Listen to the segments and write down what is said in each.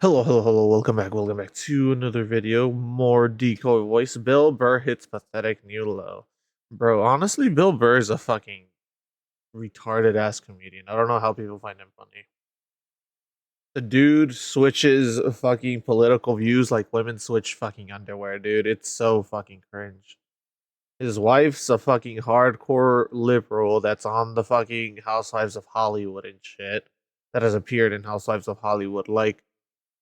Hello, welcome back to another video. More decoy voice. Bill Burr hits pathetic new low. Bro, honestly, Bill Burr is a fucking retarded ass comedian. I don't know how people find him funny. The dude switches fucking political views like women switch fucking underwear, dude. It's so fucking cringe. His wife's a fucking hardcore liberal that's on the fucking Housewives of Hollywood and shit. That has appeared in Housewives of Hollywood. Like,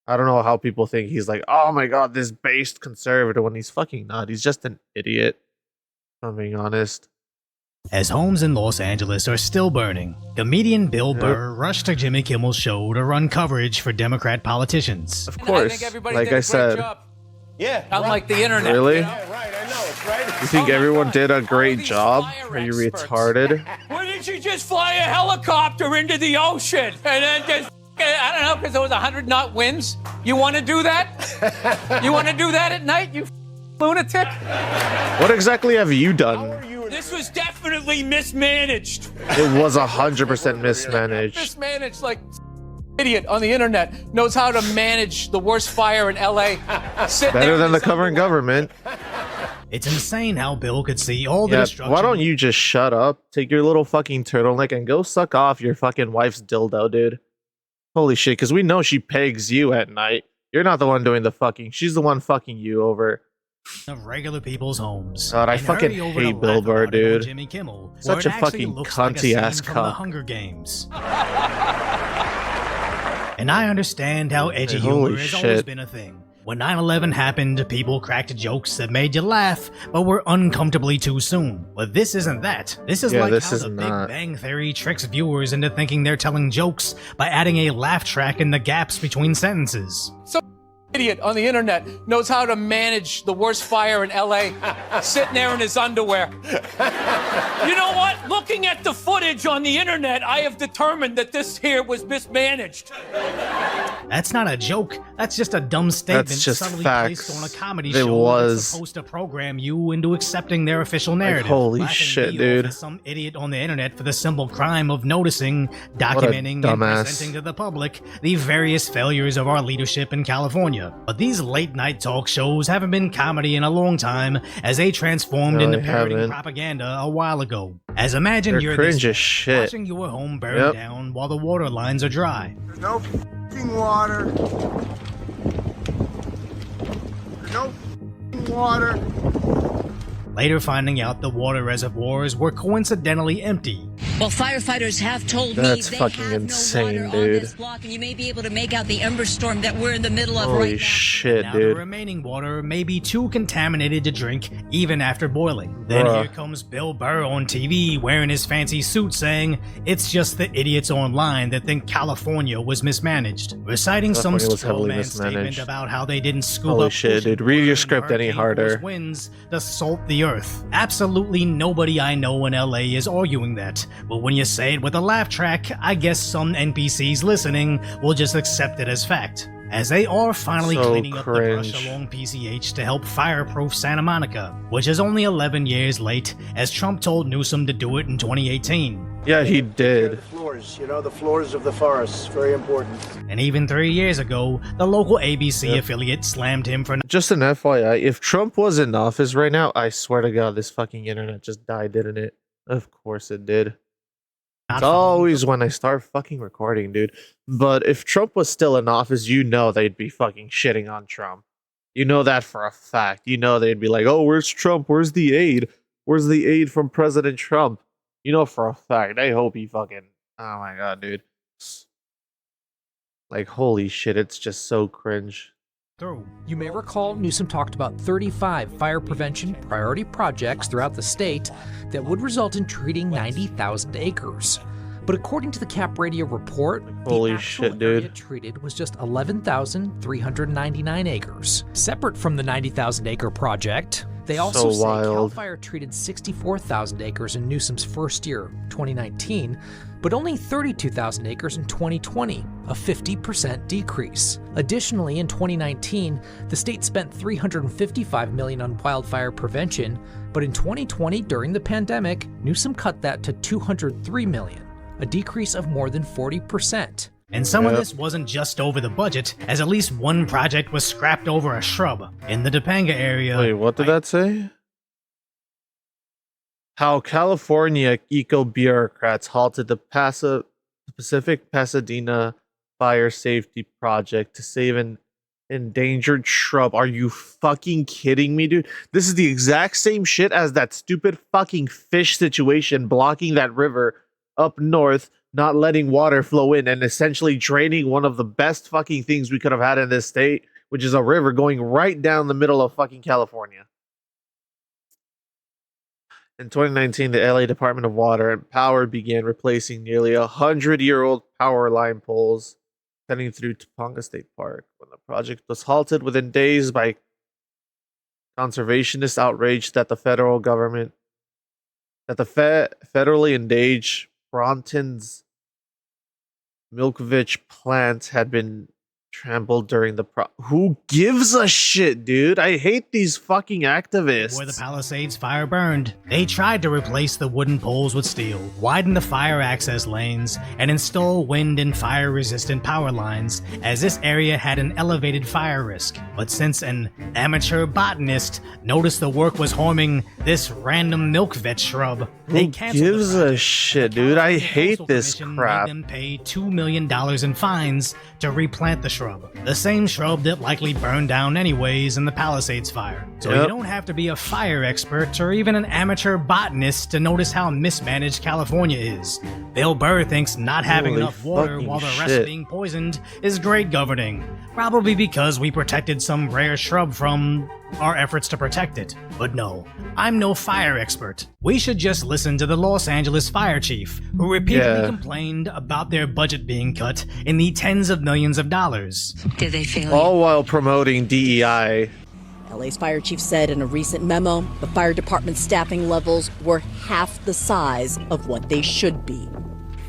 I don't know how people think he's like, oh my god, this based conservative when he's fucking not. He's just an idiot, if I'm being honest. As homes in Los Angeles are still burning, comedian Bill Burr rushed to Jimmy Kimmel's show to run coverage for Democrat politicians. Of course, like I said. Yeah, unlike the internet. Really? Yeah, right, I know, it's right. You think everyone did a great job? Are you retarded? Why didn't you just fly a helicopter into the ocean and then just, I don't know, because there was 100-knot winds? You want to do that? You want to do that at night, you lunatic? What exactly have you done? This was definitely mismanaged. It was 100% mismanaged. Mismanaged like idiot on the internet knows how to manage the worst fire in LA. Better than the covering government. It's insane how Bill could see all the destruction. Why don't you just shut up, take your little fucking turtleneck, and go suck off your fucking wife's dildo, dude? Holy shit, because we know she pegs you at night. You're not the one doing the fucking. She's the one fucking you over. Of regular people's homes. God, I fucking hate Bill Burr, dude. Jimmy Kimmel, such a fucking cunty ass from the Hunger Games. And I understand how edgy humor has always been a thing. When 9/11 happened, people cracked jokes that made you laugh, but were uncomfortably too soon. But this isn't that. This is like how the Big Bang Theory tricks viewers into thinking they're telling jokes by adding a laugh track in the gaps between sentences. So idiot on the internet knows how to manage the worst fire in LA, sitting there in his underwear. You know what? Looking at the footage on the internet, I have determined that this here was mismanaged. That's not a joke. That's just a dumb statement subtly placed on a comedy show that's supposed to program you into accepting their official narrative. Like, holy shit, dude. Some idiot on the internet for the simple crime of noticing, documenting, and presenting to the public the various failures of our leadership in California. But these late-night talk shows haven't been comedy in a long time, as they transformed into parodying propaganda a while ago. As imagine you're this watching your home burn down while the water lines are dry. There's no f***ing water. There's no f***ing water. Later finding out the water reservoirs were coincidentally empty. Well, firefighters have told me they fucking have insane, no water dude. on this block, and you may be able to make out the ember storm that we're in the middle of right now. Holy shit, now dude. The remaining water may be too contaminated to drink even after boiling. Then here comes Bill Burr on TV wearing his fancy suit saying, it's just the idiots online that think California was mismanaged. Reciting some straw man statement about how they didn't scoop Holy up shit, dude. Read your script any harder. Winds to salt the earth. Absolutely nobody I know in LA is arguing that. But when you say it with a laugh track, I guess some NPCs listening will just accept it as fact. As they are finally cleaning up the brush along PCH to help fireproof Santa Monica, which is only 11 years late, as Trump told Newsom to do it in 2018. Yeah, he did. The floors, the floors of the forests, very important. And even 3 years ago, the local ABC affiliate slammed him for... Just an FYI, if Trump was in office right now, I swear to God, this fucking internet just died, didn't it? Of course it did. It's always when I start fucking recording, dude. But if Trump was still in office, you know they'd be fucking shitting on Trump. You know that for a fact. You know they'd be like, oh, where's Trump? Where's the aid? Where's the aid from President Trump? You know for a fact. I hope he fucking... Oh my god, dude. Like, holy shit, it's just so cringe. You may recall Newsom talked about 35 fire prevention priority projects throughout the state that would result in treating 90,000 acres. But according to the Cap Radio report, the actual area treated was just 11,399 acres. Separate from the 90,000-acre project, they also say CAL FIRE treated 64,000 acres in Newsom's first year, 2019, but only 32,000 acres in 2020, a 50% decrease. Additionally, in 2019, the state spent $355 million on wildfire prevention, but in 2020, during the pandemic, Newsom cut that to $203 million, a decrease of more than 40%. And some of this wasn't just over the budget, as at least one project was scrapped over a shrub in the Topanga area. Wait, what did that say? How California eco-bureaucrats halted the Pacific Pasadena fire safety project to save an endangered shrub. Are you fucking kidding me, dude? This is the exact same shit as that stupid fucking fish situation blocking that river up north, not letting water flow in and essentially draining one of the best fucking things we could have had in this state, which is a river going right down the middle of fucking California. In 2019, the LA Department of Water and Power began replacing nearly 100-year-old power line poles heading through Topanga State Park. When the project was halted within days by conservationists outraged that the federal government, that the federally endangered Bronton's Milkovich plant had been trampled during the Who gives a shit, dude? I hate these fucking activists. Where the Palisades fire burned, they tried to replace the wooden poles with steel, widen the fire access lanes, and install wind and fire-resistant power lines, as this area had an elevated fire risk. But since an amateur botanist noticed the work was harming this random milkvet shrub, they canceled the gives a shit, dude? I hate this crap. Made them pay $2 million in fines to replant the shrub. The same shrub that likely burned down anyways in the Palisades fire. So you don't have to be a fire expert or even an amateur botanist to notice how mismanaged California is. Bill Burr thinks not having enough water while the rest being poisoned is great governing. Probably because we protected some rare shrub from our efforts to protect it. But no, I'm no fire expert. We should just listen to the Los Angeles fire chief, who repeatedly complained about their budget being cut in the tens of millions of dollars. Did they fail? All while promoting DEI. LA's fire chief said in a recent memo, the fire department's staffing levels were half the size of what they should be.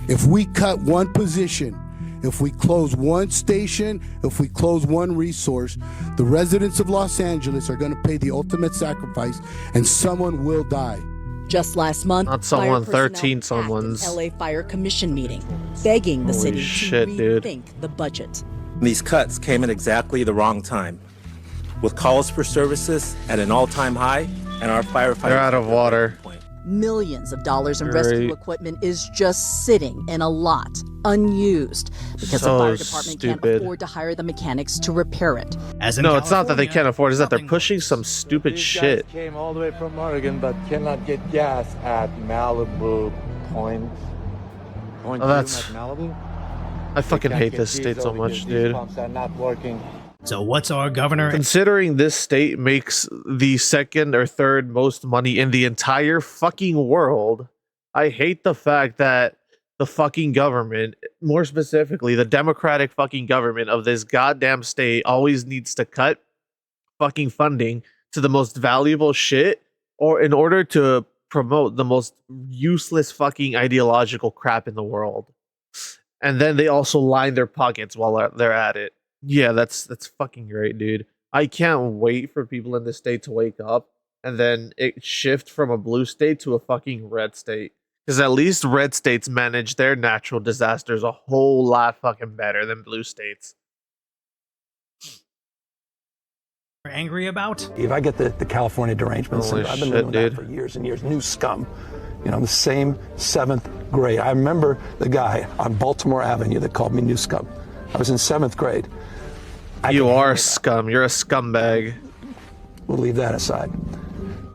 If we cut one position, if we close one station, if we close one resource, the residents of Los Angeles are going to pay the ultimate sacrifice, and someone will die. Just last month, not someone, fire 13 someone's. LA Fire Commission meeting, begging the city to rethink the budget. These cuts came at exactly the wrong time, with calls for services at an all-time high, and our firefighters are out of water. Millions of dollars in rescue equipment is just sitting in a lot, unused, because the fire department can't afford to hire the mechanics to repair it. No, it's not that they can't afford, it's that they're pushing some stupid shit. Guys came all the way from Oregon, but cannot get gas at Malibu Point. Oh, that's... Malibu? I fucking hate this state so much, dude. Pumps are not working. So what's our governor? Considering this state makes the second or third most money in the entire fucking world, I hate the fact that the fucking government, more specifically the Democratic fucking government of this goddamn state, always needs to cut fucking funding to the most valuable shit or in order to promote the most useless fucking ideological crap in the world. And then they also line their pockets while they're at it. Yeah, that's fucking great, dude. I can't wait for people in this state to wake up and then it shift from a blue state to a fucking red state. Because at least red states manage their natural disasters a whole lot fucking better than blue states. We're angry about? If I get the California derangement syndrome, I've been living that for years and years. New scum. You know, the same 7th grade. I remember the guy on Baltimore Avenue that called me new scum. I was in 7th grade. You are scum. You're a scumbag. We'll leave that aside.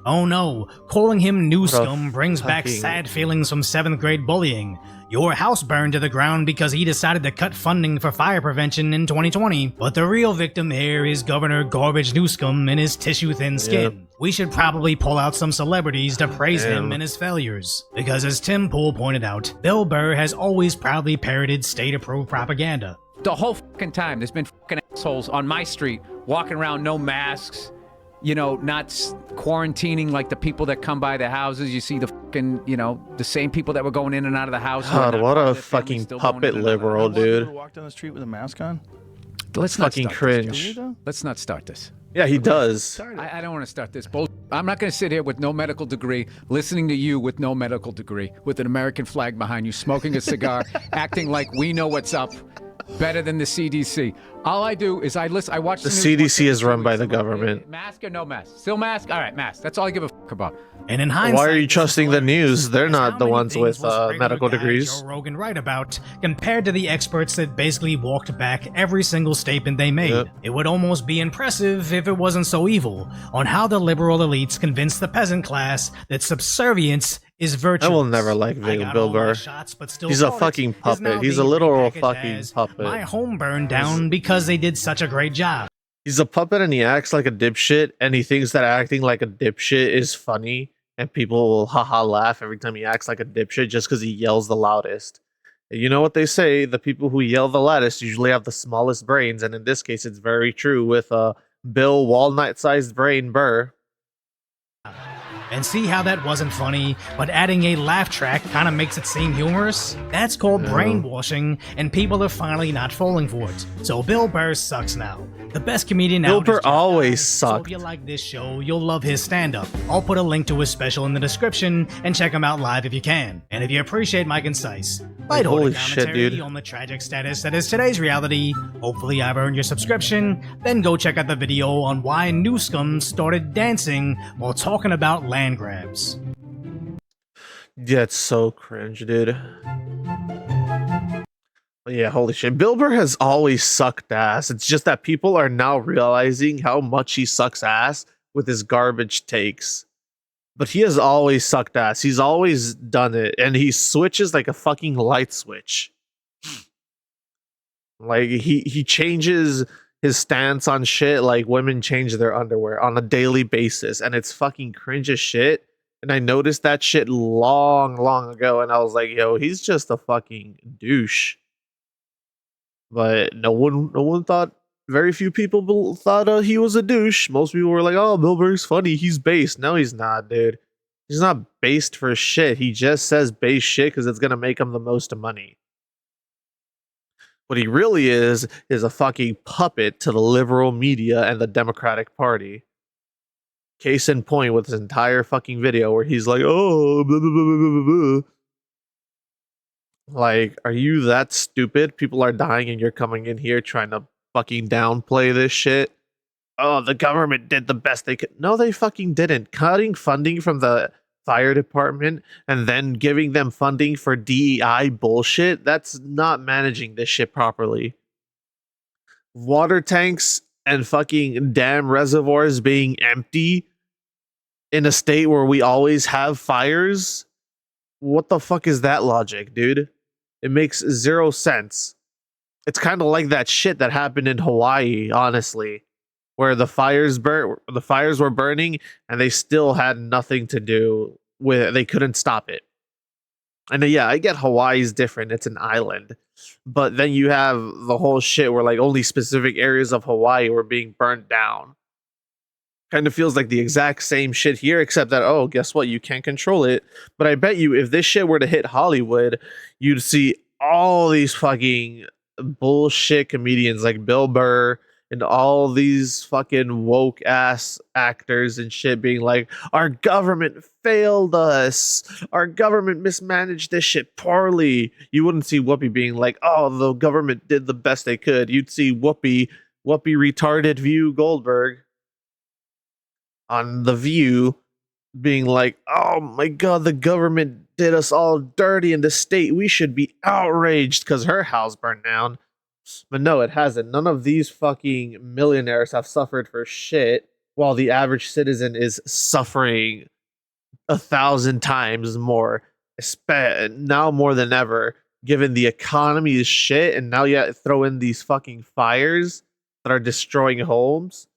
Oh no, calling him new scum brings back sad feelings from 7th grade bullying. Your house burned to the ground because he decided to cut funding for fire prevention in 2020. But the real victim here is Governor Garbage Newscomb and his tissue-thin skin. Yep. We should probably pull out some celebrities to praise him and his failures. Because as Tim Pool pointed out, Bill Burr has always proudly parroted state-approved propaganda. The whole fucking time, there's been fucking assholes on my street walking around, no masks, you know, not quarantining like the people that come by the houses. You see the fucking, you know, the same people that were going in and out of the house. God, what a fucking puppet liberal, dude. Walk down the street with a mask on? Let's not fucking cringe. Let's not start this. Yeah, he does. I don't want to start this. I'm not going to sit here with no medical degree, listening to you with no medical degree, with an American flag behind you, smoking a cigar, acting like we know what's up. better than the CDC. All I do is I watch the news CDC is run by the government. Mask or no mask? Still mask? All right, mask. That's all I give a fuck about. And in hindsight, why are you trusting the news? They're not the ones with medical degrees. Joe Rogan right about compared to the experts that basically walked back every single statement they made. Yep. It would almost be impressive if it wasn't so evil on how the liberal elites convinced the peasant class that subservience is virtuous. I will never like Bill Burr. He's a fucking puppet. He's a literal fucking puppet. My home burned down because they did such a great job. He's a puppet and he acts like a dipshit, and he thinks that acting like a dipshit is funny, and people will haha laugh every time he acts like a dipshit just because he yells the loudest. And you know what they say, the people who yell the loudest usually have the smallest brains, and in this case it's very true with Bill Walnut-sized brain Burr. And see how that wasn't funny, but adding a laugh track kind of makes it seem humorous? That's called brainwashing, and people are finally not falling for it. So Bill Burr sucks now. The best comedian now. Bill Burr always sucked. So if you like this show, you'll love his stand-up. I'll put a link to his special in the description, and check him out live if you can. And if you appreciate my concise, holy shit, dude, on the tragic status that is today's reality, hopefully I've earned your subscription, then go check out the video on why Newscum started dancing while talking about land grabs. Yeah, it's so cringe, dude. Yeah, holy shit. Bill Burr has always sucked ass. It's just that people are now realizing how much he sucks ass with his garbage takes. But he has always sucked ass. He's always done it. And he switches like a fucking light switch. Like, he changes his stance on shit like women change their underwear on a daily basis. And it's fucking cringe as shit. And I noticed that shit long ago. And I was like, yo, he's just a fucking douche. But no one thought, very few people thought he was a douche. Most people were like, oh, Bill Burr's funny, he's based. No, he's not, dude. He's not based for shit. He just says base shit because it's gonna make him the most money. What he really is a fucking puppet to the liberal media and the Democratic Party. Case in point with his entire fucking video where he's like, oh, blah, blah, blah, blah, blah, blah. Like, are you that stupid? People are dying and you're coming in here trying to fucking downplay this shit. Oh, the government did the best they could. No, they fucking didn't. Cutting funding from the fire department and then giving them funding for DEI bullshit, that's not managing this shit properly. Water tanks and fucking dam reservoirs being empty in a state where we always have fires. What the fuck is that logic, dude? It makes zero sense. It's kind of like that shit that happened in Hawaii, honestly, where the fires were burning and they still had nothing to do with it. They couldn't stop it. And yeah, I get Hawaii's different. It's an island. But then you have the whole shit where like only specific areas of Hawaii were being burned down. Kind of feels like the exact same shit here, except that, oh, guess what? You can't control it. But I bet you if this shit were to hit Hollywood, you'd see all these fucking bullshit comedians like Bill Burr and all these fucking woke ass actors and shit being like, our government failed us. Our government mismanaged this shit poorly. You wouldn't see Whoopi being like, oh, the government did the best they could. You'd see Whoopi retarded View Goldberg on The View being like, oh my god, the government did us all dirty in the state. We should be outraged because her house burned down. But no, it hasn't. None of these fucking millionaires have suffered for shit, while the average citizen is suffering 1,000 times more. Now more than ever, given the economy is shit, and now you throw in these fucking fires that are destroying homes.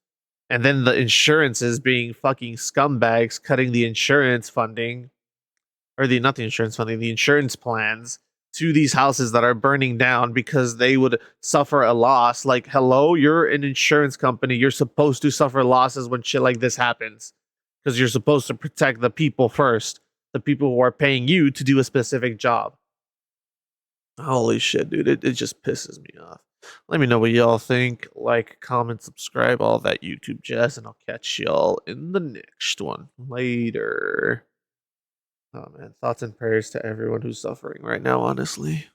And then the insurances being fucking scumbags, cutting the insurance funding, or not the insurance funding, the insurance plans to these houses that are burning down because they would suffer a loss. Like, hello, you're an insurance company. You're supposed to suffer losses when shit like this happens because you're supposed to protect the people first, the people who are paying you to do a specific job. Holy shit, dude. It just pisses me off. Let me know what y'all think. Like, comment, subscribe, all that YouTube jazz, and I'll catch y'all in the next one. Later. Oh man, thoughts and prayers to everyone who's suffering right now, honestly.